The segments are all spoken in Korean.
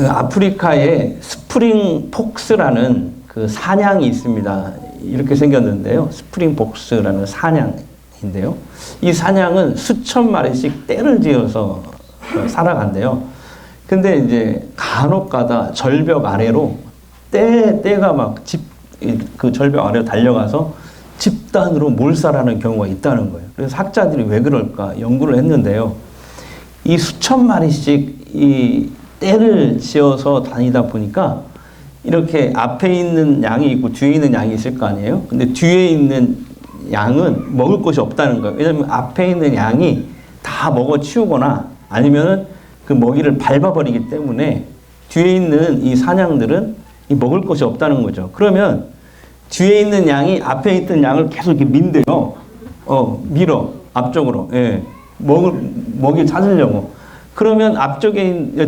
아프리카에 스프링 폭스라는 그 사냥이 있습니다. 이렇게 생겼는데요. 스프링 폭스라는 사냥인데요. 이 사냥은 수천 마리씩 떼를 지어서 살아간대요. 근데 이제 간혹 가다 절벽 아래로 떼가 막 그 절벽 아래로 달려가서 집단으로 몰살하는 경우가 있다는 거예요. 그래서 학자들이 왜 그럴까 연구를 했는데요. 이 수천 마리씩 이 떼를 지어서 다니다 보니까 이렇게 앞에 있는 양이 있고 뒤에 있는 양이 있을 거 아니에요? 근데 뒤에 있는 양은 먹을 것이 없다는 거예요. 왜냐하면 앞에 있는 양이 다 먹어 치우거나 아니면은 그 먹이를 밟아버리기 때문에 뒤에 있는 이 사냥들은 이 먹을 것이 없다는 거죠. 그러면 뒤에 있는 양이 앞에 있던 양을 계속 이렇게 민대요. 밀어 앞쪽으로. 예. 먹이 찾으려고. 그러면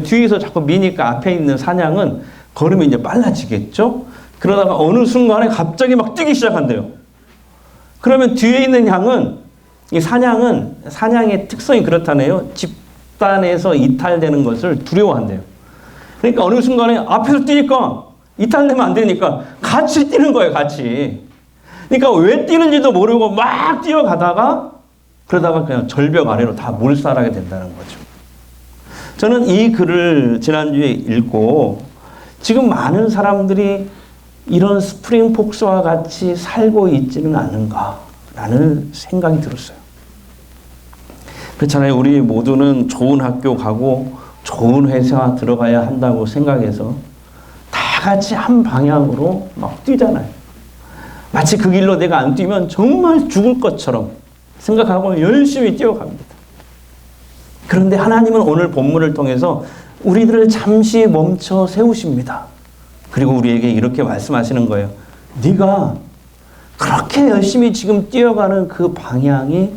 뒤에서 자꾸 미니까 앞에 있는 사냥은 걸음이 이제 빨라지겠죠? 그러다가 어느 순간에 갑자기 막 뛰기 시작한대요. 그러면 뒤에 있는 이 사냥의 특성이 그렇다네요. 집단에서 이탈되는 것을 두려워한대요. 그러니까 어느 순간에 앞에서 뛰니까 이탈되면 안 되니까 같이 뛰는 거예요, 같이. 그러니까 왜 뛰는지도 모르고 막 뛰어가다가 그러다가 그냥 절벽 아래로 다 몰살하게 된다는 거죠. 저는 이 글을 지난주에 읽고 지금 많은 사람들이 이런 스프링 폭스와 같이 살고 있지는 않은가라는 생각이 들었어요. 그렇잖아요. 우리 모두는 좋은 학교 가고 좋은 회사 들어가야 한다고 생각해서 다 같이 한 방향으로 막 뛰잖아요. 마치 그 길로 내가 안 뛰면 정말 죽을 것처럼 생각하고 열심히 뛰어갑니다. 그런데 하나님은 오늘 본문을 통해서 우리들을 잠시 멈춰 세우십니다. 그리고 우리에게 이렇게 말씀하시는 거예요. 네가 그렇게 열심히 지금 뛰어가는 그 방향이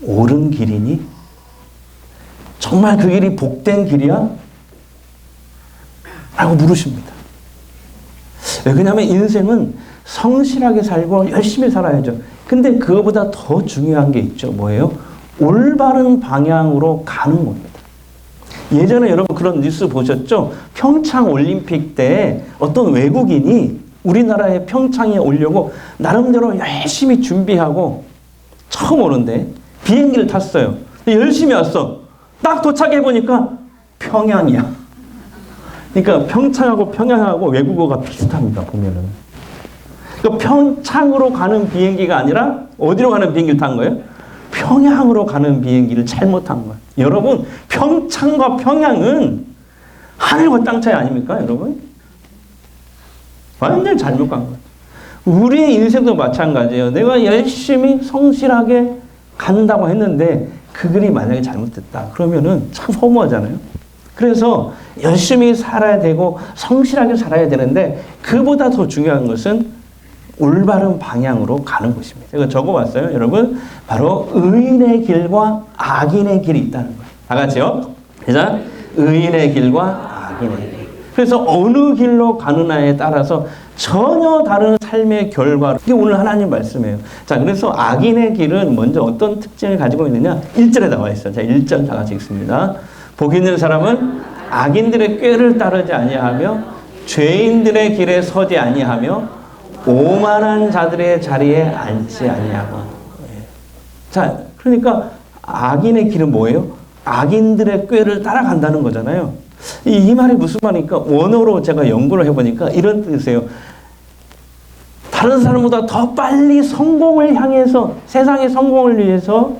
옳은 길이니? 정말 그 길이 복된 길이야? 라고 물으십니다. 왜냐하면 인생은 성실하게 살고 열심히 살아야죠. 근데 그거보다 더 중요한 게 있죠. 뭐예요? 올바른 방향으로 가는 겁니다. 예전에 여러분 그런 뉴스 보셨죠? 평창 올림픽 때 어떤 외국인이 우리나라의 평창에 오려고 나름대로 열심히 준비하고 처음 오는데 비행기를 탔어요. 열심히 왔어. 딱 도착해보니까 평양이야. 그러니까 평창하고 평양하고 외국어가 비슷합니다. 보면은. 그러니까 평창으로 가는 비행기가 아니라 어디로 가는 비행기를 탄 거예요? 평양으로 가는 비행기를 잘못한 거예요. 여러분, 평창과 평양은 하늘과 땅 차이 아닙니까, 여러분? 완전히 잘못 간 거예요. 우리의 인생도 마찬가지예요. 내가 열심히 성실하게 간다고 했는데 그 길이 만약에 잘못됐다. 그러면은 참 허무하잖아요. 그래서 열심히 살아야 되고 성실하게 살아야 되는데 그보다 더 중요한 것은 올바른 방향으로 가는 것입니다. 제가 적어봤어요. 여러분, 바로 의인의 길과 악인의 길이 있다는 거예요. 다 같이요. 자, 의인의 길과 악인의 길. 그래서 어느 길로 가느냐에 따라서 전혀 다른 삶의 결과. 이게 오늘 하나님 말씀이에요. 자, 그래서 악인의 길은 먼저 어떤 특징을 가지고 있느냐? 1절에 나와 있어요. 자, 1절 다 같이 읽습니다. 복 있는 사람은 악인들의 꾀를 따르지 아니하며 죄인들의 길에 서지 아니하며 오만한 자들의 자리에 앉지 아니하고. 자, 그러니까 악인의 길은 뭐예요? 악인들의 꾀를 따라간다는 거잖아요. 이 말이 무슨 말입니까? 원어로 제가 연구를 해보니까 이런 뜻이에요. 다른 사람보다 더 빨리 성공을 향해서 세상의 성공을 위해서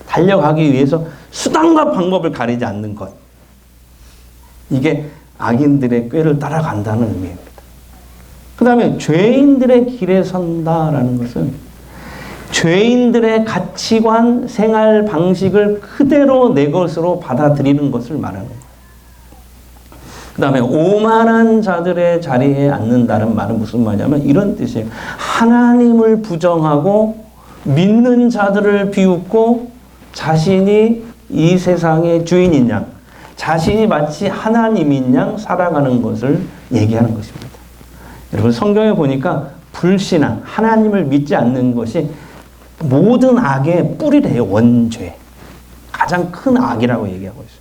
달려가기 위해서 수단과 방법을 가리지 않는 것. 이게 악인들의 꾀를 따라간다는 의미입니다. 그 다음에 죄인들의 길에 선다라는 것은 죄인들의 가치관, 생활 방식을 그대로 내 것으로 받아들이는 것을 말하는 거예요. 그 다음에 오만한 자들의 자리에 앉는다는 말은 무슨 말이냐면 이런 뜻이에요. 하나님을 부정하고 믿는 자들을 비웃고 자신이 이 세상의 주인인 양, 자신이 마치 하나님인 양 살아가는 것을 얘기하는 것입니다. 여러분 성경에 보니까 불신앙, 하나님을 믿지 않는 것이 모든 악의 뿌리래요. 원죄. 가장 큰 악이라고 얘기하고 있어요.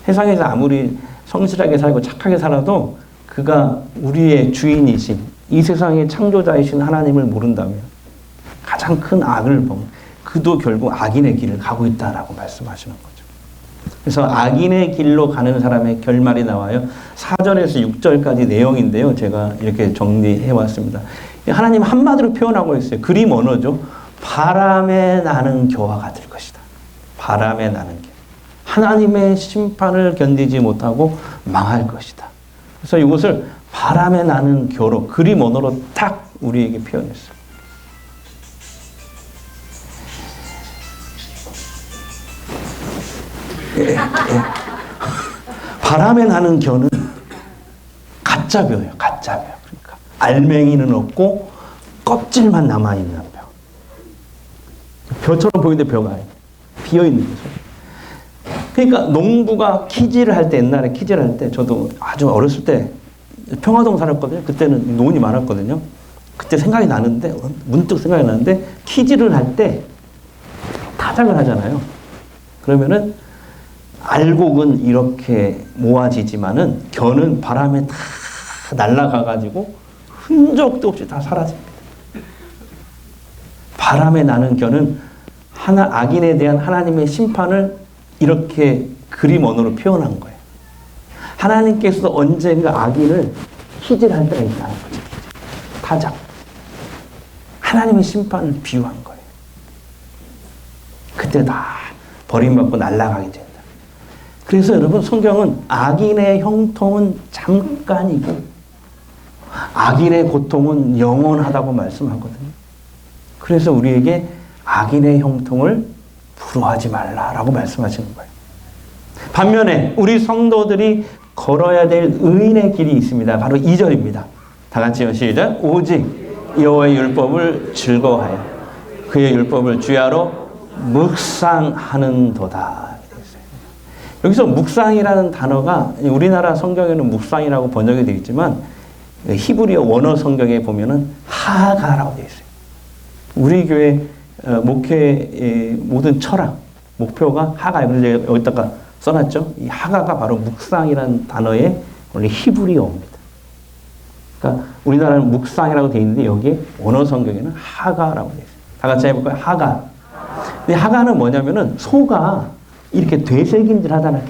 세상에서 아무리 성실하게 살고 착하게 살아도 그가 우리의 주인이신 이 세상의 창조자이신 하나님을 모른다면 가장 큰 악을 범 그도 결국 악인의 길을 가고 있다라고 말씀하시는 거죠. 그래서 악인의 길로 가는 사람의 결말이 나와요. 4절에서 6절까지 내용인데요. 제가 이렇게 정리해 왔습니다. 하나님 한마디로 표현하고 있어요. 그림 언어죠. 바람에 나는 겨와 같을 것이다. 바람에 나는 겨. 하나님의 심판을 견디지 못하고 망할 것이다. 그래서 이것을 바람에 나는 겨로 그림 언어로 딱 우리에게 표현했어요. 바람에 나는 겨는 가짜벼예요. 가짜벼. 그러니까 알맹이는 없고 껍질만 남아있는 벼. 벼처럼 보이는데 벼가 아니에요. 비어있는 거죠. 그러니까 농부가 키질을 할 때, 옛날에 키질을 할 때, 저도 아주 어렸을 때 평화동 살았거든요. 그때는 논이 많았거든요. 그때 생각이 나는데, 문득 생각이 나는데, 키질을 할 때 타작을 하잖아요. 그러면은 알곡은 이렇게 모아지지만은 겨는 바람에 다 날아가가지고 흔적도 없이 다 사라집니다. 바람에 나는 겨는 악인에 대한 하나님의 심판을 이렇게 그림 언어로 표현한 거예요. 하나님께서도 언젠가 악인을 키질할 때가 있다는 거죠. 타작. 하나님의 심판을 비유한 거예요. 그때 다 버림받고 날아가게 된다. 그래서 여러분 성경은 악인의 형통은 잠깐이고 악인의 고통은 영원하다고 말씀하거든요. 그래서 우리에게 악인의 형통을 부러워하지 말라라고 말씀하시는 거예요. 반면에 우리 성도들이 걸어야 될 의인의 길이 있습니다. 바로 2절입니다. 다 같이요. 시작. 오직 여호와의 율법을 즐거워하여 그의 율법을 주야로 묵상하는도다. 여기서 묵상이라는 단어가 우리나라 성경에는 묵상이라고 번역이 되어 있지만 히브리어 원어 성경에 보면은 하가라고 되어 있어요. 우리 교회 목회의 모든 철학, 목표가 하가. 그래서 제가 여기다가 써놨죠. 이 하가가 바로 묵상이라는 단어의 원래 히브리어입니다. 그러니까 우리나라는 묵상이라고 되어 있는데 여기에 원어 성경에는 하가라고 되어 있어요. 다 같이 해볼까요? 하가. 근데 하가는 뭐냐면은 소가 이렇게 되새김질 하잖아요.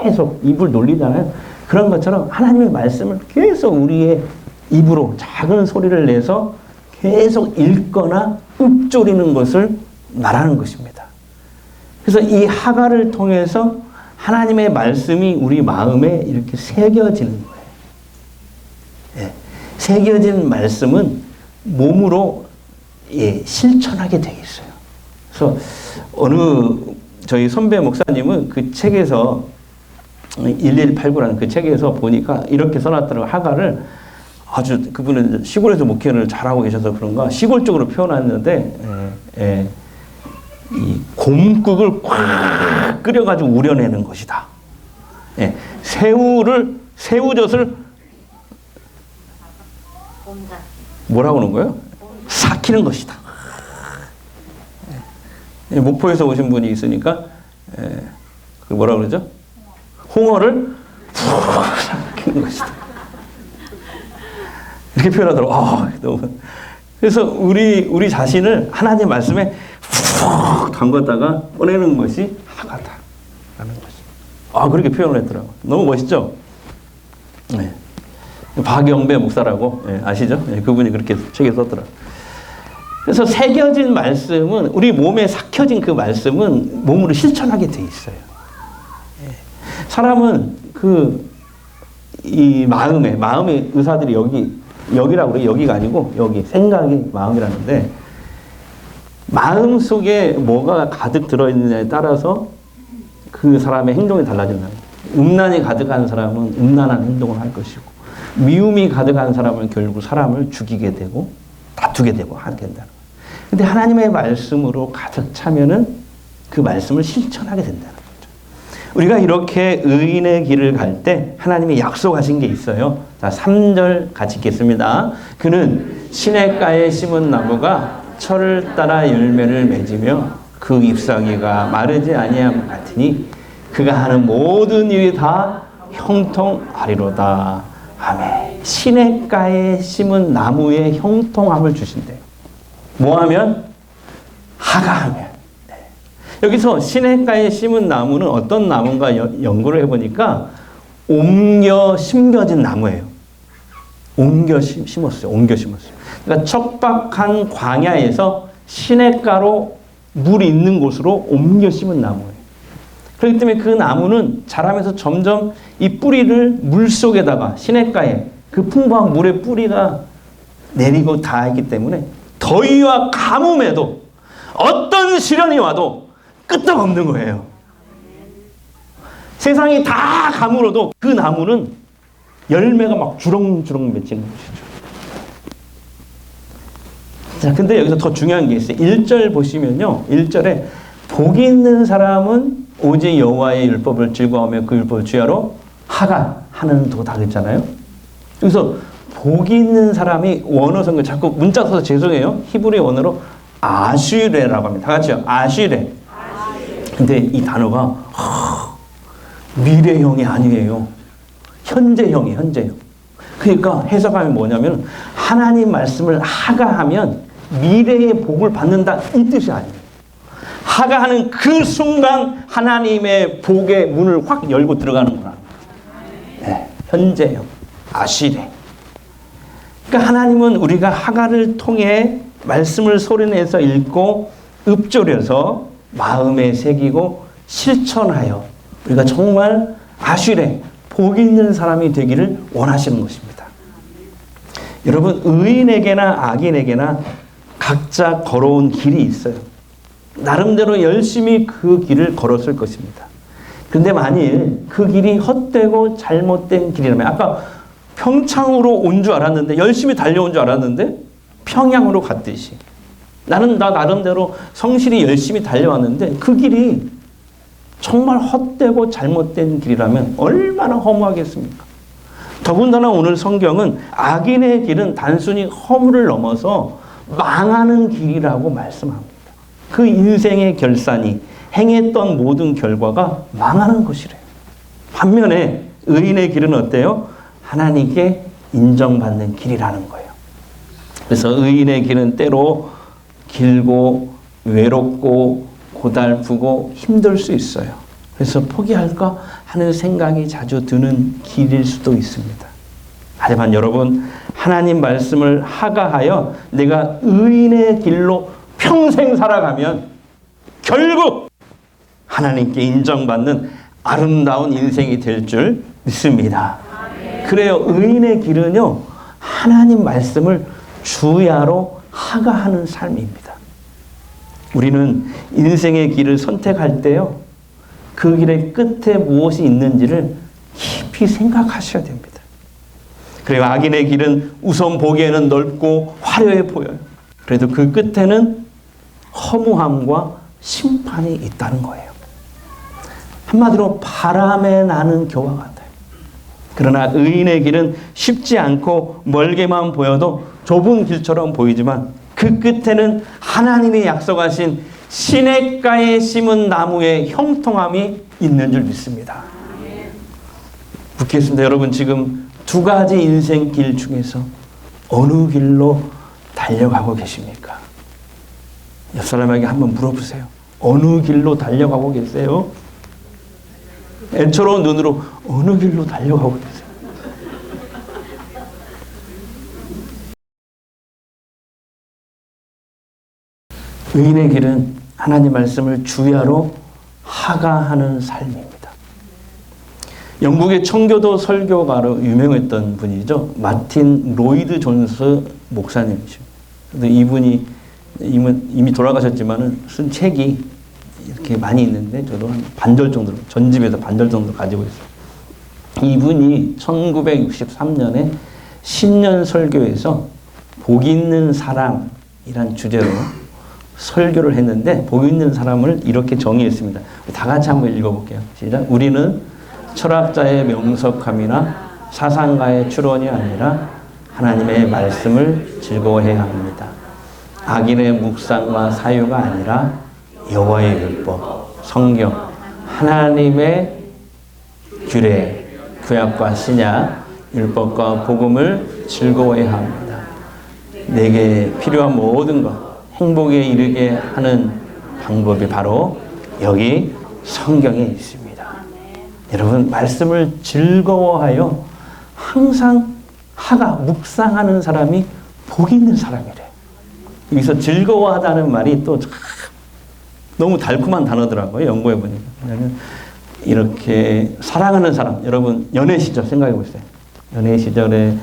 계속 입을 놀리잖아요. 그런 것처럼 하나님의 말씀을 계속 우리의 입으로 작은 소리를 내서 계속 읽거나 읊조리는 것을 말하는 것입니다. 그래서 이 하가를 통해서 하나님의 말씀이 우리 마음에 이렇게 새겨지는 거예요. 예. 새겨진 말씀은 몸으로 실천하게 되어 있어요. 그래서 저희 선배 목사님은 그 책에서 1189라는 그 책에서 보니까 이렇게 써놨더라고요. 하가를 아주 그분은 시골에서 목회를 잘하고 계셔서 그런가 시골적으로 표현했는데 이 곰국을 꽉 끓여가지고 우려내는 것이다. 새우젓을 뭐라고 하는 거예요? 삭히는 것이다. 목포에서 오신 분이 있으니까 그 뭐라 그러죠? 홍어를 푹 삭히는 것이다. 이렇게 표현하더라고요. 그래서 우리 자신을 하나님의 말씀에 푹 담갔다가 꺼내는 것이 하가다 라는 것이. 그렇게 표현을 했더라고요. 너무 멋있죠? 네. 박영배 목사라고 아시죠? 그분이 그렇게 책에 썼더라고요. 그래서 새겨진 말씀은 우리 몸에 삭혀진 그 말씀은 몸으로 실천하게 돼 있어요. 사람은 이 마음의 의사들이 여기라고 그래요. 여기가 아니고 여기 생각이 마음이라는데 마음 속에 뭐가 가득 들어있느냐에 따라서 그 사람의 행동이 달라진다. 음란이 가득한 사람은 음란한 행동을 할 것이고 미움이 가득한 사람은 결국 사람을 죽이게 되고 다투게 되고 하게 된다는 거예요. 근데 하나님의 말씀으로 가득 차면은 그 말씀을 실천하게 된다는 거죠. 우리가 이렇게 의인의 길을 갈 때 하나님이 약속하신 게 있어요. 자, 3절 같이 읽겠습니다. 그는 시냇가에 심은 나무가 철을 따라 열매를 맺으며 그 잎사귀가 마르지 아니함 같으니 그가 하는 모든 일이 다 형통하리로다. 아멘. 시냇가에 심은 나무의 형통함을 주신대요. 뭐하면? 하가하면. 네. 여기서 시냇가에 심은 나무는 어떤 나무인가 연구를 해보니까 옮겨 심겨진 나무예요. 옮겨 심었어요. 옮겨 심었어요. 그러니까 척박한 광야에서 시냇가로 물이 있는 곳으로 옮겨 심은 나무예요. 그렇기 때문에 그 나무는 자라면서 점점 이 뿌리를 물 속에다가 시냇가에 그 풍부한 물의 뿌리가 내리고 닿았기 때문에 더위와 가뭄에도 어떤 시련이 와도 끄떡없는 거예요. 세상이 다 가물어도 그 나무는 열매가 막 주렁주렁 맺히는 것이죠. 자, 근데 여기서 더 중요한 게 있어요. 1절 보시면요. 1절에 복이 있는 사람은 오직 여호와의 율법을 즐거워하며 그 율법을 주야로 하는 도다 그랬잖아요. 여기서 복이 있는 사람이 원어 성경 자꾸 문자 써서 죄송해요. 히브리 원어로 아슈레라고 합니다. 다 같이요. 아슈레. 근데 이 단어가 미래형이 아니에요. 현재형이에요. 현재형. 그러니까 해석하면 뭐냐면 하나님 말씀을 하가하면 미래의 복을 받는다 이 뜻이 아니에요. 하가하는 그 순간 하나님의 복의 문을 확 열고 들어가는 거라. 네, 현재형. 아시레. 그러니까 하나님은 우리가 하가를 통해 말씀을 소리내서 읽고 읊조려서 마음에 새기고 실천하여 우리가 정말 아슈레 복이 있는 사람이 되기를 원하시는 것입니다. 여러분 의인에게나 악인에게나 각자 걸어온 길이 있어요. 나름대로 열심히 그 길을 걸었을 것입니다. 그런데 만일 그 길이 헛되고 잘못된 길이라면 아까 평창으로 온 줄 알았는데 열심히 달려온 줄 알았는데 평양으로 갔듯이 나는 나 나름대로 성실히 열심히 달려왔는데 그 길이 정말 헛되고 잘못된 길이라면 얼마나 허무하겠습니까? 더군다나 오늘 성경은 악인의 길은 단순히 허물을 넘어서 망하는 길이라고 말씀합니다. 그 인생의 결산이 행했던 모든 결과가 망하는 것이래요. 반면에 의인의 길은 어때요? 하나님께 인정받는 길이라는 거예요. 그래서 의인의 길은 때로 길고 외롭고 고달프고 힘들 수 있어요. 그래서 포기할까 하는 생각이 자주 드는 길일 수도 있습니다. 하지만 여러분 하나님 말씀을 하가하여 내가 의인의 길로 평생 살아가면 결국 하나님께 인정받는 아름다운 인생이 될 줄 믿습니다. 그래요. 의인의 길은요 하나님 말씀을 주야로 하가하는 삶입니다. 우리는 인생의 길을 선택할 때요 그 길의 끝에 무엇이 있는지를 깊이 생각하셔야 됩니다. 그리고 악인의 길은 우선 보기에는 넓고 화려해 보여요. 그래도 그 끝에는 허무함과 심판이 있다는 거예요. 한마디로 바람에 나는 교와 같아요. 그러나 의인의 길은 쉽지 않고 멀게만 보여도 좁은 길처럼 보이지만 그 끝에는 하나님이 약속하신 시냇가에 심은 나무의 형통함이 있는 줄 믿습니다. 묻겠습니다. 여러분 지금 두 가지 인생 길 중에서 어느 길로 달려가고 계십니까? 옆 사람에게 한번 물어보세요. 어느 길로 달려가고 계세요? 애처로운 눈으로 어느 길로 달려가고 계세요? 의인의 길은 하나님 말씀을 주야로 하가하는 삶입니다. 영국의 청교도 설교가로 유명했던 분이죠. 마틴 로이드 존스 목사님이십니다. 이분이 이미 돌아가셨지만은 쓴 책이 이렇게 많이 있는데 저도 한 반절 정도, 전집에서 반절 정도 가지고 있어요. 이분이 1963년에 신년 설교에서 복 있는 사람이란 주제로 설교를 했는데 복 있는 사람을 이렇게 정의했습니다. 다 같이 한번 읽어볼게요. 시작. 우리는 철학자의 명석함이나 사상가의 추론이 아니라 하나님의 말씀을 즐거워해야 합니다. 악인의 묵상과 사유가 아니라 여호와의 율법, 성경, 하나님의 규례, 그 구약과 신약, 율법과 복음을 즐거워해야 합니다. 내게 필요한 모든 것, 행복에 이르게 하는 방법이 바로 여기 성경에 있습니다. 여러분, 말씀을 즐거워하여 항상 묵상하는 사람이 복이 있는 사람이래. 여기서 즐거워하다는 말이 또 너무 달콤한 단어더라고요. 연구해 보니까. 왜냐하면 이렇게 사랑하는 사람, 여러분 연애 시절 생각해 보세요. 연애 시절에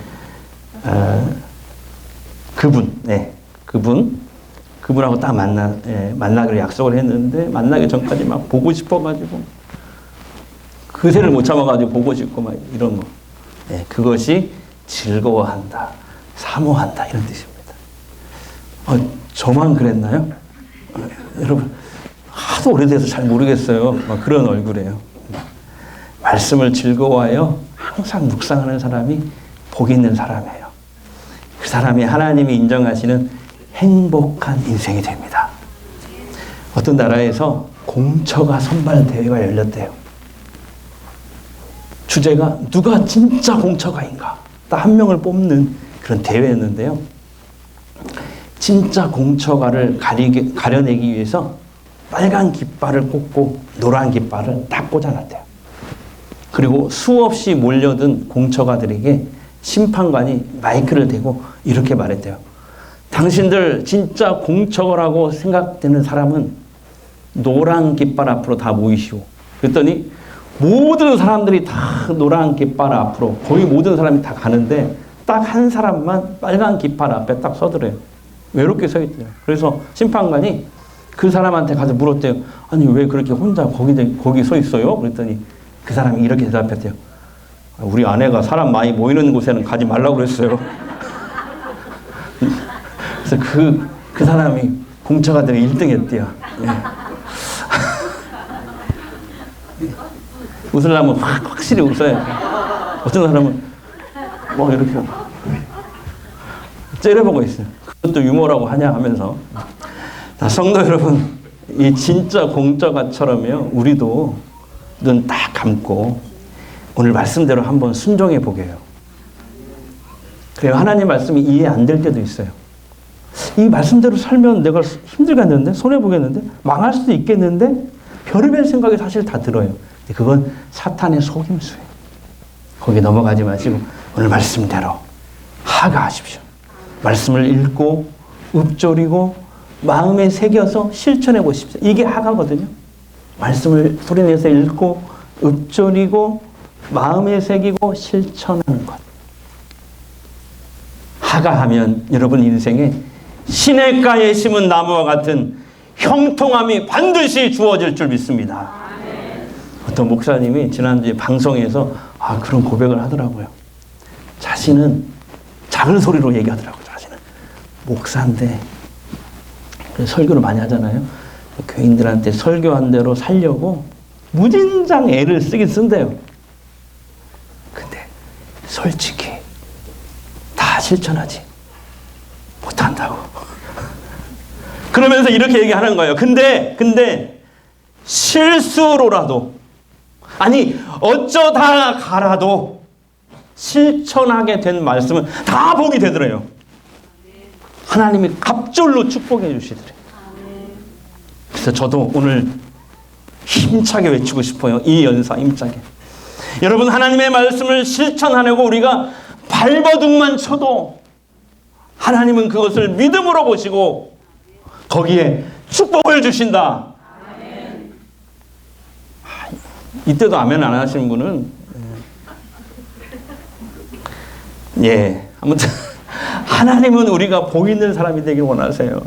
그분하고 딱 만나기로 약속을 했는데 만나기 전까지 막 보고 싶어가지고 그새를 못 참아가지고 보고 싶고 막 이런 거. 그것이 즐거워한다, 사모한다 이런 뜻입니다. 저만 그랬나요? 여러분 하도 오래돼서 잘 모르겠어요. 막 그런 얼굴이에요. 말씀을 즐거워하여 항상 묵상하는 사람이 복 있는 사람이에요. 그 사람이 하나님이 인정하시는 행복한 인생이 됩니다. 어떤 나라에서 공처가 선발 대회가 열렸대요. 주제가 누가 진짜 공처가인가 딱 한 명을 뽑는 그런 대회였는데요. 진짜 공처가를 가려내기 위해서 빨간 깃발을 꽂고 노란 깃발을 딱 꽂아놨대요. 그리고 수없이 몰려든 공처가들에게 심판관이 마이크를 대고 이렇게 말했대요. 당신들 진짜 공처가라고 생각되는 사람은 노란 깃발 앞으로 다 모이시오. 그랬더니 모든 사람들이 다 노란 깃발 앞으로, 거의 모든 사람이 다 가는데 딱 한 사람만 빨간 깃발 앞에 딱 서더래요. 외롭게 서 있대요. 그래서 심판관이 그 사람한테 가서 물었대요. 아니 왜 그렇게 혼자 거기 서 있어요? 그랬더니 그 사람이 이렇게 대답했대요. 우리 아내가 사람 많이 모이는 곳에는 가지 말라고 그랬어요. 그래서 그 사람이 공처가들이 1등 했대요. 웃으려면 확실히 웃어야 돼. 어떤 사람은 뭐 이렇게 째려보고 있어요. 그것도 유머라고 하냐 하면서. 성도 여러분, 이 진짜 공처가처럼요, 우리도 눈 딱 감고 오늘 말씀대로 한번 순종해 보게요. 그래요. 하나님 말씀이 이해 안 될 때도 있어요. 이 말씀대로 살면 내가 힘들겠는데, 손해보겠는데, 망할 수도 있겠는데, 별의별 생각이 사실 다 들어요. 그건 사탄의 속임수예요. 거기 넘어가지 마시고 오늘 말씀대로 하가하십시오. 말씀을 읽고 읊조리고 마음에 새겨서 실천해 보십시오. 이게 하가거든요. 말씀을 소리내서 읽고 읊조리고 마음에 새기고 실천하는 것. 하가하면 여러분 인생에 시냇가에 심은 나무와 같은 형통함이 반드시 주어질 줄 믿습니다. 어떤 목사님이 지난주에 방송에서 그런 고백을 하더라고요. 자신은 작은 소리로 얘기하더라고요. 자신은 목사인데 설교를 많이 하잖아요. 교인들한테 설교한 대로 살려고 무진장 애를 쓰긴 쓴대요. 근데 솔직히 다 실천하지 못한다고. 그러면서 이렇게 얘기하는 거예요. 근데 실수로라도, 아니 어쩌다 가라도 실천하게 된 말씀은 다 복이 되더래요. 하나님이 갑절로 축복해 주시더래요. 그래서 저도 오늘 힘차게 외치고 싶어요. 이 연사 힘차게. 여러분, 하나님의 말씀을 실천하려고 우리가 발버둥만 쳐도 하나님은 그것을 믿음으로 보시고 거기에 축복을 주신다. 이때도 아멘 안 하시는 분은 아무튼 하나님은 우리가 복 있는 사람이 되길 원하세요.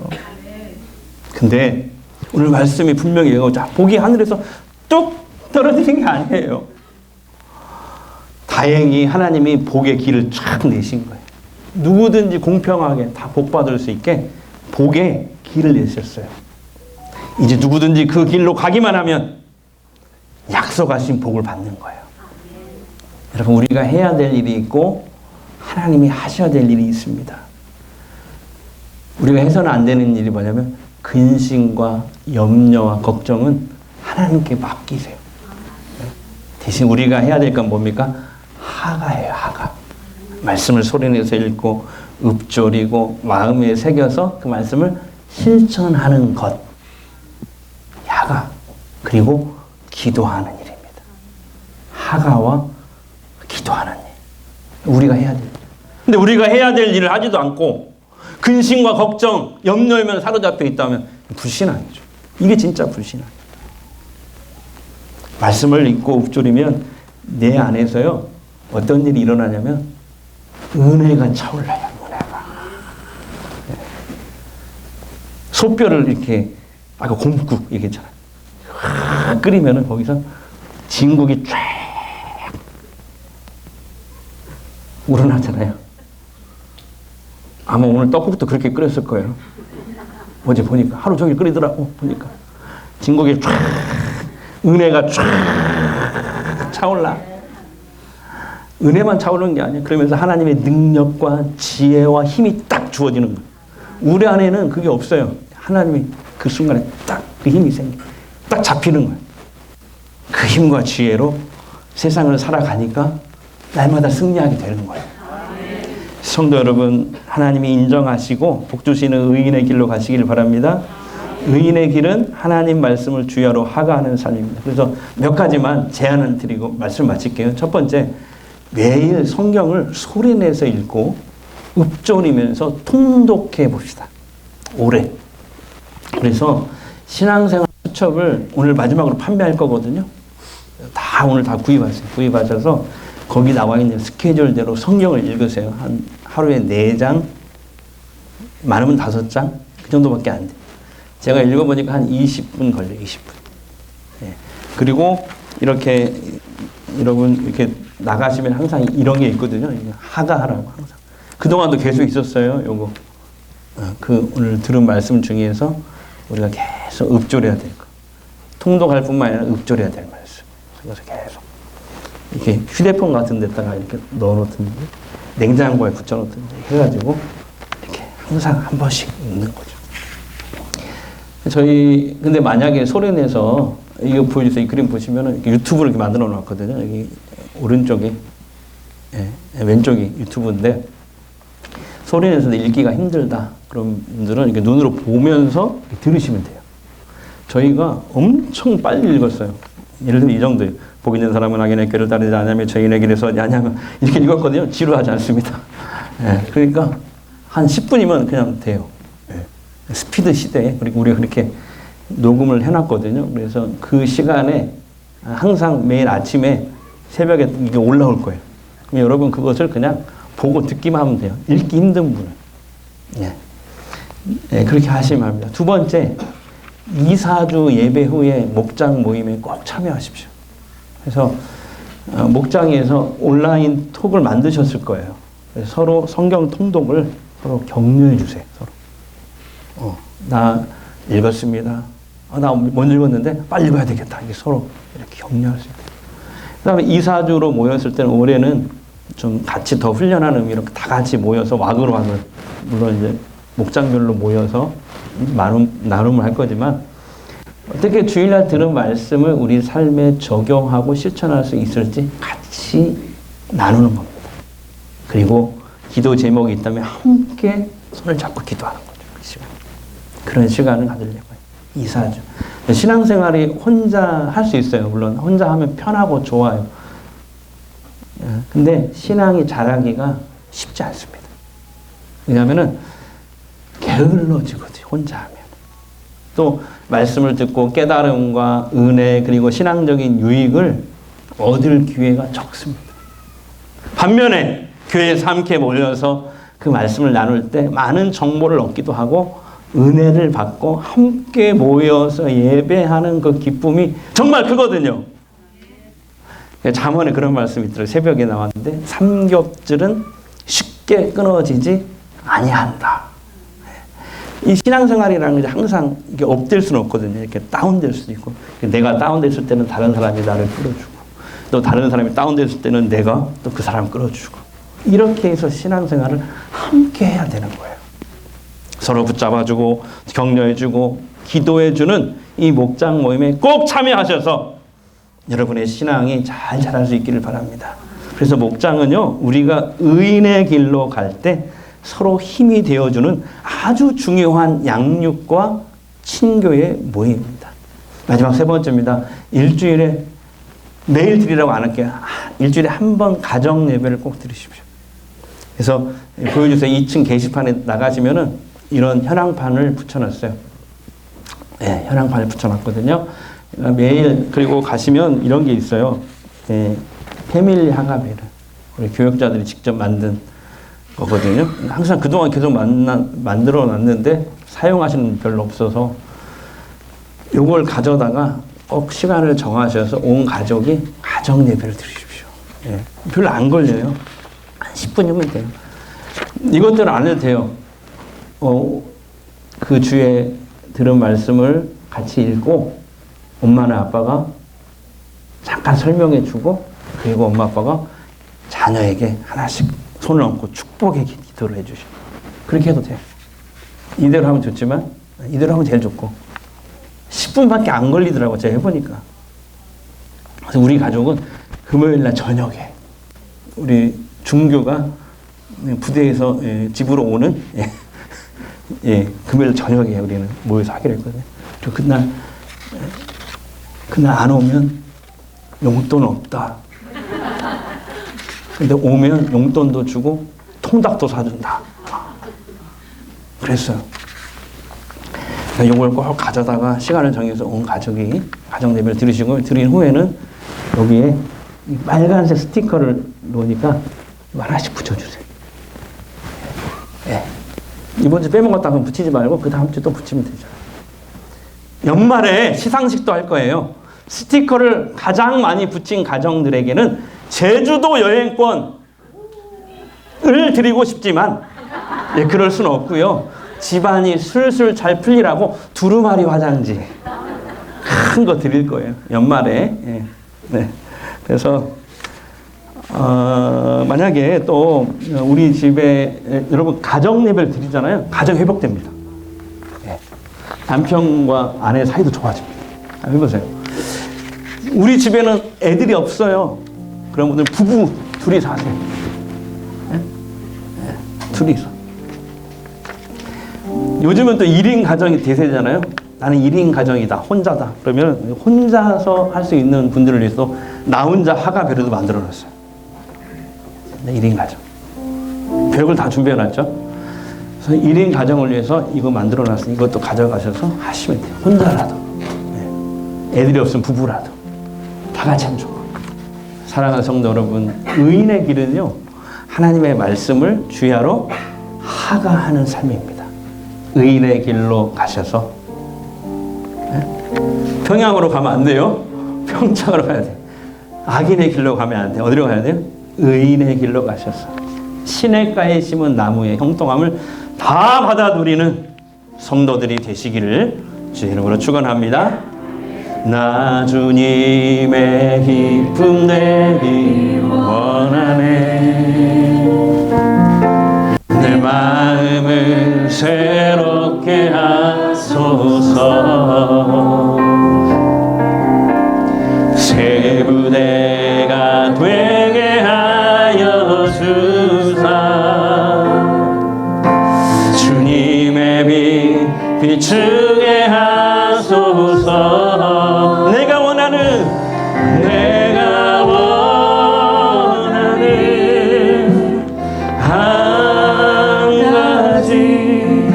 근데 오늘 말씀이 분명히 얘기하고 복이 하늘에서 뚝 떨어지는 게 아니에요. 다행히 하나님이 복의 길을 쫙 내신 거예요. 누구든지 공평하게 다 복 받을 수 있게 복의 길을 내셨어요. 이제 누구든지 그 길로 가기만 하면 약속하신 복을 받는 거예요. 여러분, 우리가 해야 될 일이 있고 하나님이 하셔야 될 일이 있습니다. 우리가 해서는 안 되는 일이 뭐냐면 근심과 염려와 걱정은 하나님께 맡기세요. 대신 우리가 해야 될 건 뭡니까? 하가예요, 하가. 말씀을 소리내서 읽고 읊조리고 마음에 새겨서 그 말씀을 실천하는 것. 하가. 그리고 기도하는 일입니다. 하가와 기도하는 일. 우리가 해야 될 일. 근데 우리가 해야 될 일을 하지도 않고 근심과 걱정, 염려에만 사로잡혀 있다면 불신앙이죠. 이게 진짜 불신앙이에요. 말씀을 읽고 읊조리면 내 안에서요, 어떤 일이 일어나냐면 은혜가 차올라요. 은혜가. 소뼈를 이렇게 아까 곰국 얘기했잖아요. 끓이면은 거기서 진국이 쫙 우러나잖아요. 아마 오늘 떡국도 그렇게 끓였을 거예요. 어제 보니까 하루 종일 끓이더라고. 보니까 진국이 쫙 은혜가 쫙 차올라. 은혜만 차오르는 게 아니에요. 그러면서 하나님의 능력과 지혜와 힘이 딱 주어지는 거예요. 우리 안에는 그게 없어요. 하나님이 그 순간에 딱 그 힘이 딱 잡히는 거예요. 그 힘과 지혜로 세상을 살아가니까 날마다 승리하게 되는 거예요. 성도 여러분, 하나님이 인정하시고 복 주시는 의인의 길로 가시길 바랍니다. 의인의 길은 하나님 말씀을 주야로 하가하는 삶입니다. 그래서 몇 가지만 제안을 드리고 말씀 마칠게요. 첫 번째, 매일 성경을 소리내서 읽고 읊조리면서 통독해 봅시다. 오래. 그래서 신앙생활 수첩을 오늘 마지막으로 판매할 거거든요. 오늘 다 구입하세요. 구입하셔서 거기 나와 있는 스케줄대로 성경을 읽으세요. 한 하루에 4장, 많으면 5장, 그 정도밖에 안 돼요. 제가 읽어보니까 한 20분 걸려요. 20분. 네. 그리고 이렇게 여러분 이렇게 나가시면 항상 이런 게 있거든요. 하가하라고 항상. 그동안도 계속 있었어요. 요거. 그 오늘 들은 말씀 중에서 우리가 계속 읊조려야 될 거. 통독할 뿐만 아니라 읊조려야 될 말씀. 그래서 계속 이렇게 휴대폰 같은 데다가 이렇게 넣어놓든지 냉장고에 붙여놓든지 해가지고 이렇게 항상 한 번씩 읽는 거죠. 저희 근데 만약에 소리내서 이거 보여주세요. 이 그림 보시면은 유튜브를 이렇게 만들어 놨거든요. 여기 오른쪽에 왼쪽이 유튜브인데 소리내서 읽기가 힘들다. 그런 분들은 이렇게 눈으로 보면서 들으시면 돼요. 저희가 엄청 빨리 읽었어요. 예를 들면 이 정도예요. 복 있는 사람은 악인의 꾀를 따르지 않으며 죄인의 길에 서지 않으며 이렇게 읽었거든요. 지루하지 않습니다. 그러니까 한 10분이면 그냥 돼요. 스피드 시대에. 그리고 우리가 그렇게 녹음을 해놨거든요. 그래서 그 시간에 항상 매일 아침에 새벽에 이게 올라올 거예요. 그럼 여러분 그것을 그냥 보고 듣기만 하면 돼요. 읽기 힘든 분은. 그렇게 하시면 합니다. 두 번째, 2-4주 예배 후에 목장 모임에 꼭 참여하십시오. 그래서 목장에서 온라인 톡을 만드셨을 거예요. 그래서 서로 성경 통독을 서로 격려해 주세요. 서로. 나 읽었습니다. 나 못 읽었는데 빨리 읽어야 되겠다. 이게 서로 이렇게 격려할 수 있고. 그 다음에 2-4주로 모였을 때는 올해는 좀 같이 더 훈련하는 의미로 다 같이 모여서 와그와그, 물론 이제 목장별로 모여서 나눔을 할 거지만 어떻게 주일날 들은 말씀을 우리 삶에 적용하고 실천할 수 있을지 같이 나누는 겁니다. 그리고 기도 제목이 있다면 함께 손을 잡고 기도하는 거죠. 그 시간. 그런 시간을 가지려고요. 2-4주. 신앙생활이 혼자 할 수 있어요. 물론 혼자 하면 편하고 좋아요. 근데 신앙이 자라기가 쉽지 않습니다. 왜냐하면은 게을러지거든요. 혼자 하면. 또 말씀을 듣고 깨달음과 은혜 그리고 신앙적인 유익을 얻을 기회가 적습니다. 반면에 교회에서 함께 모여서 그 말씀을 나눌 때 많은 정보를 얻기도 하고 은혜를 받고 함께 모여서 예배하는 그 기쁨이 정말 크거든요. 잠언에 그런 말씀이 있더라고요. 새벽에 나왔는데 삼겹줄은 쉽게 끊어지지 아니한다. 이 신앙생활이라는 게 항상 이게 업될 수는 없거든요. 이렇게 다운될 수도 있고 내가 다운됐을 때는 다른 사람이 나를 끌어주고 또 다른 사람이 다운됐을 때는 내가 또 그 사람을 끌어주고 이렇게 해서 신앙생활을 함께 해야 되는 거예요. 서로 붙잡아주고 격려해주고 기도해주는 이 목장 모임에 꼭 참여하셔서 여러분의 신앙이 잘 자랄 수 있기를 바랍니다. 그래서 목장은요, 우리가 의인의 길로 갈 때 서로 힘이 되어주는 아주 중요한 양육과 친교의 모임입니다. 마지막 세 번째입니다. 일주일에 매일 드리라고 안 할게요. 일주일에 한 번 가정 예배를 꼭 드리십시오. 그래서 보여주세요. 2층 게시판에 나가시면은 이런 현황판을 붙여놨어요. 네, 현황판을 붙여놨거든요. 매일 그리고 가시면 이런 게 있어요. 네, 패밀리 하가베르 우리 교역자들이 직접 만든 거거든요. 항상 그동안 계속 만들어 놨는데 사용하시는 분 별로 없어서 요걸 가져다가 꼭 시간을 정하셔서 온 가족이 가정 예배를 드리십시오. 예, 별로 안 걸려요. 한 10분이면 돼요. 이것들은 안 해도 돼요. 그 주에 들은 말씀을 같이 읽고 엄마나 아빠가 잠깐 설명해 주고 그리고 엄마 아빠가 자녀에게 하나씩 손을 얹고 축복의 기도를 해주시고 그렇게 해도 돼요. 이대로 하면 좋지만 이대로 하면 제일 좋고 10분밖에 안 걸리더라고 제가 해보니까. 그래서 우리 가족은 금요일날 저녁에 우리 중교가 부대에서 집으로 오는 금요일 저녁에 우리는 모여서 하기로 했거든요. 그리고 그날 안 오면 용돈 없다. 근데 오면 용돈도 주고 통닭도 사준다. 그랬어요. 이걸 꼭 가져다가 시간을 정해서 온 가족이 가정 예배를 드리시고 드린 후에는 여기에 빨간색 스티커를 놓으니까 하나씩 붙여주세요. 예. 이번 주 빼먹었다면 붙이지 말고 그 다음 주 또 붙이면 되죠. 연말에 시상식도 할 거예요. 스티커를 가장 많이 붙인 가정들에게는 제주도 여행권을 드리고 싶지만 그럴 수는 없고요. 집안이 술술 잘 풀리라고 두루마리 화장지 큰 거 드릴 거예요. 연말에. 네. 그래서 만약에 또 우리 집에 여러분 가정 예배를 드리잖아요. 가정 회복됩니다. 남편과 아내 사이도 좋아집니다. 해보세요. 우리 집에는 애들이 없어요. 그런 분들 부부 둘이 사세요. 둘이서. 요즘은 또 1인 가정이 대세잖아요. 나는 1인 가정이다. 혼자다. 그러면 혼자서 할 수 있는 분들을 위해서 나 혼자 화가베르도 만들어놨어요. 1인 가정. 별걸 다 준비해놨죠. 그래서 1인 가정을 위해서 이거 만들어놨으니 이것도 가져가셔서 하시면 돼요. 혼자라도. 애들이 없으면 부부라도. 다 같이 하면 좋고. 사랑하는 성도 여러분, 의인의 길은요, 하나님의 말씀을 주야로 하가하는 삶입니다. 의인의 길로 가셔서 평양으로 가면 안 돼요. 평창으로 가야 돼요. 악인의 길로 가면 안 돼요. 어디로 가야 돼요? 의인의 길로 가셔서 시냇가에 심은 나무의 형통함을 다 받아 누리는 성도들이 되시기를 주의 이름으로 축원합니다. 나 주님의 기쁨 되기 원하네. 내 마음을 새롭게 하소서. 새 부대가 되게 하여 주사. 주님의 빛 비추게 하소서. 내가 원하는 한 가지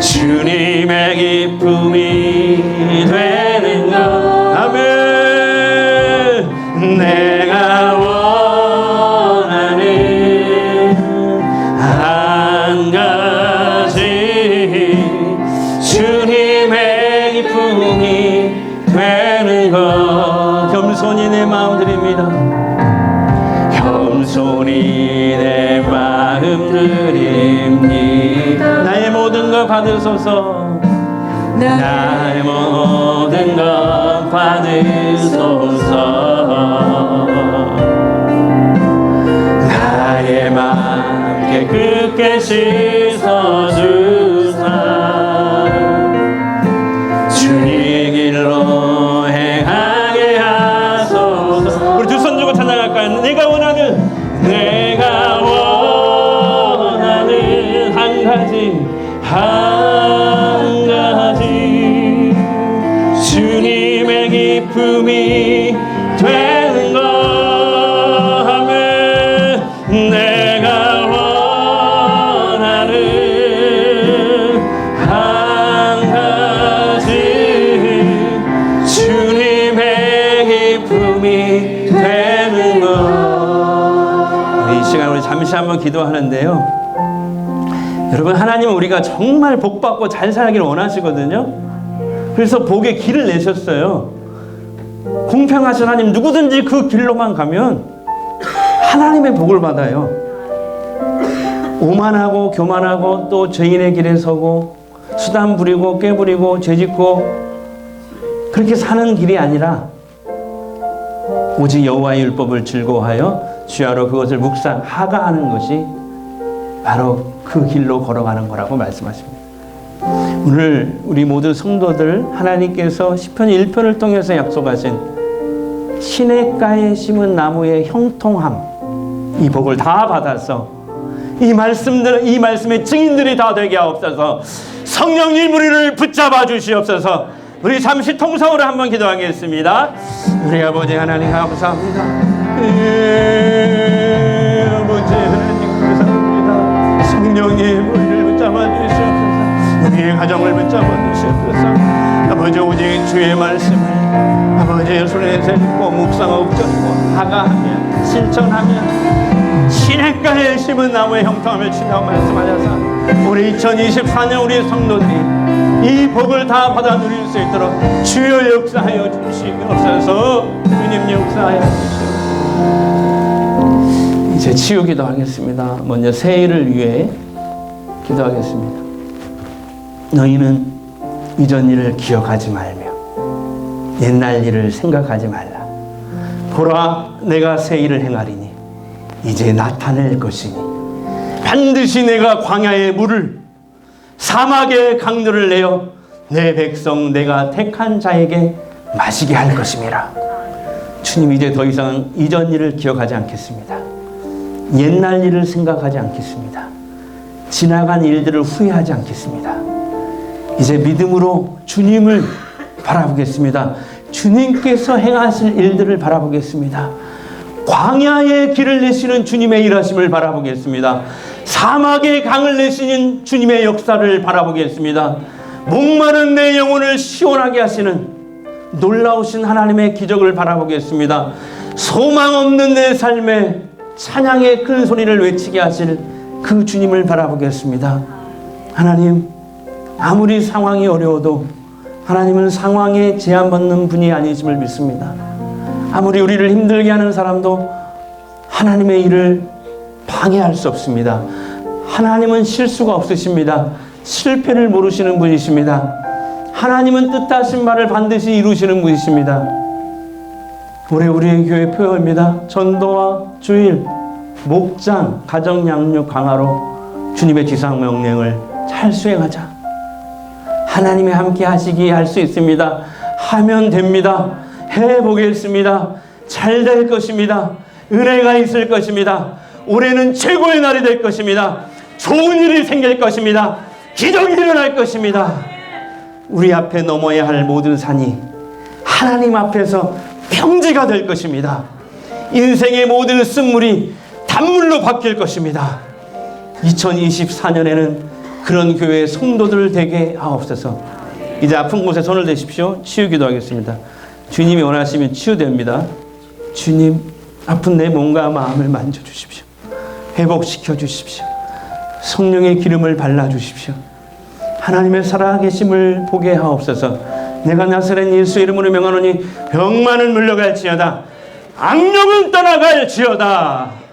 주님의 기쁨이 되는 것. 아멘. 내가 원하는 한 가지 주님의 기쁨이 되는 것. 겸손히 내 마음 드립니다. 겸손히 내 마음 드립니다. 나의 모든 것 받으소서. 나의 모든 것 받으소서. 나의 마음 깨끗게 씻어주사. 주의 길로 행하게 하소서. 우리 두 손 주고 찬양할까요? 말씀하시면 내가 원하는 한 가지 주님의 기쁨이 되는 것 하면 내가 원하는 한 가지 주님의 기쁨이 되는 것. 이 시간 우리 잠시 한번 기도하는데요. 여러분, 하나님은 우리가 정말 복받고 잘 살기를 원하시거든요. 그래서 복의 길을 내셨어요. 공평하신 하나님, 누구든지 그 길로만 가면 하나님의 복을 받아요. 오만하고 교만하고 또 죄인의 길에 서고 수단 부리고 꾀부리고 죄짓고 그렇게 사는 길이 아니라 오직 여호와의 율법을 즐거워하여 주야로 그것을 묵상하가하는 것이 바로 그 길로 걸어가는 거라고 말씀하십니다. 오늘 우리 모든 성도들 하나님께서 시편 1편을 통해서 약속하신 시냇가에 심은 나무의 형통함, 이 복을 다 받아서 이 말씀의 증인들이 다 되게 하옵소서. 성령님 우리를 붙잡아 주시옵소서. 우리 잠시 통성으로 한번 기도하겠습니다. 우리 아버지 하나님 감사합니다. 아버지 하나님 감사합니다. 성령님 우리를 붙잡아 주시옵소서. 우리의 가정을 붙잡아 주시옵소서. 아버지 오직 주의 말씀을 아버지의 손에 새기고 묵상하고 붙잡고 하가하며 실천하며 시냇가에 심은 나무의 형통함을 친다고 말씀하셔서 우리 2024년 우리 성도들이 이 복을 다 받아 누릴 수 있도록 주여 역사하여 주시옵소서. 주님 역사하여 주시옵소서. 이제 치유 기도하겠습니다. 먼저 새해를 위해 기도하겠습니다. 너희는 이전 일을 기억하지 말며 옛날 일을 생각하지 말라. 보라, 내가 새 일을 행하리니 이제 나타낼 것이니 반드시 내가 광야의 물을 사막의 강들을 내어 내 백성 내가 택한 자에게 마시게 할 것임이라. 주님, 이제 더 이상 이전 일을 기억하지 않겠습니다. 옛날 일을 생각하지 않겠습니다. 지나간 일들을 후회하지 않겠습니다. 이제 믿음으로 주님을 바라보겠습니다. 주님께서 행하실 일들을 바라보겠습니다. 광야의 길을 내시는 주님의 일하심을 바라보겠습니다. 사막의 강을 내시는 주님의 역사를 바라보겠습니다. 목마른 내 영혼을 시원하게 하시는 놀라우신 하나님의 기적을 바라보겠습니다. 소망 없는 내 삶에 찬양의 큰 소리를 외치게 하실 그 주님을 바라보겠습니다. 하나님, 아무리 상황이 어려워도 하나님은 상황에 제한받는 분이 아니심을 믿습니다. 아무리 우리를 힘들게 하는 사람도 하나님의 일을 방해할 수 없습니다. 하나님은 실수가 없으십니다. 실패를 모르시는 분이십니다. 하나님은 뜻하신 말을 반드시 이루시는 분이십니다. 올해 우리의 교회 표어입니다. 전도와 주일, 목장, 가정 양육 강화로 주님의 지상 명령을 잘 수행하자. 하나님이 함께 하시기에 할 수 있습니다. 하면 됩니다. 해보겠습니다. 잘 될 것입니다. 은혜가 있을 것입니다. 올해는 최고의 날이 될 것입니다. 좋은 일이 생길 것입니다. 기적이 일어날 것입니다. 우리 앞에 넘어야 할 모든 산이 하나님 앞에서 평지가 될 것입니다. 인생의 모든 쓴물이 단물로 바뀔 것입니다. 2024년에는 그런 교회의 성도들 되게 하옵소서. 이제 아픈 곳에 손을 대십시오. 치유 기도하겠습니다. 주님이 원하시면 치유됩니다. 주님, 아픈 내 몸과 마음을 만져주십시오. 회복시켜 주십시오. 성령의 기름을 발라주십시오. 하나님의 살아계심을 보게 하옵소서. 내가 나사렛 예수 이름으로 명하노니 병만은 물러갈지어다. 악령은 떠나갈지어다.